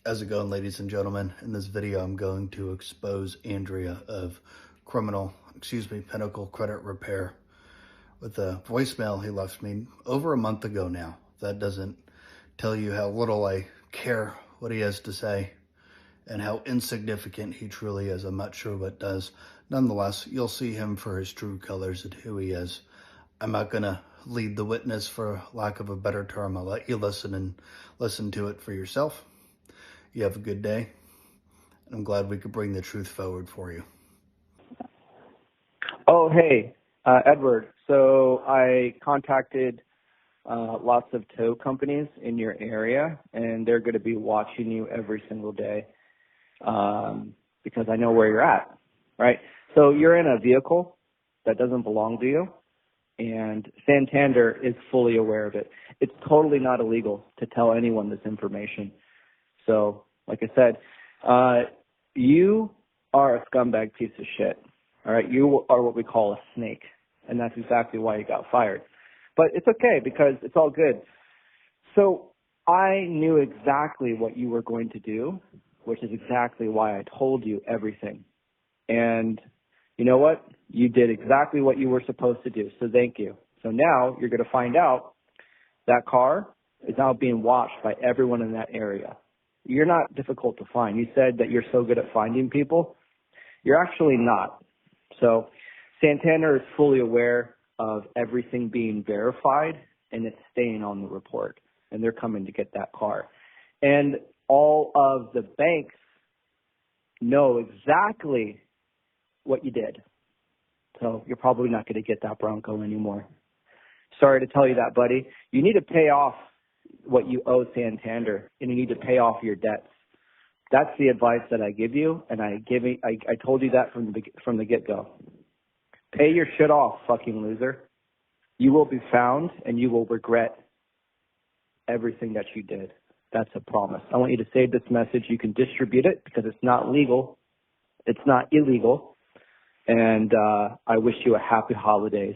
How's it going, ladies and gentlemen? In this video, I'm going to expose Andrea of Pinnacle Credit Repair with a voicemail he left me over a month ago now. That doesn't tell you how little I care what he has to say and how insignificant he truly is. I'm not sure what does. Nonetheless, you'll see him for his true colors and who he is. I'm not going to lead the witness, for lack of a better term. I'll let you listen to it for yourself. You have a good day. I'm glad we could bring the truth forward for you. Oh, hey, Edward. So I contacted lots of tow companies in your area, and they're going to be watching you every single day because I know where you're at, right? So you're in a vehicle that doesn't belong to you, and Santander is fully aware of it. It's totally not illegal to tell anyone this information. So, like I said, you are a scumbag piece of shit. All right, you are what we call a snake, and that's exactly why you got fired. But it's okay because it's all good. So I knew exactly what you were going to do, which is exactly why I told you everything. And you know what? You did exactly what you were supposed to do, so thank you. So now you're going to find out that car is now being watched by everyone in that area. You're not difficult to find. You said that you're so good at finding people. You're actually not. So Santander is fully aware of everything being verified, and it's staying on the report, and they're coming to get that car. And all of the banks know exactly what you did. So you're probably not going to get that Bronco anymore. Sorry to tell you that, buddy. You need to pay off what you owe Santander, and you need to pay off your debts. That's the advice that I give you, and I told you that from the get-go. Pay your shit off, fucking loser. You will be found, and you will regret everything that you did. That's a promise. I want you to save this message. You can distribute it because it's not legal. It's not illegal. And I wish you a happy holidays.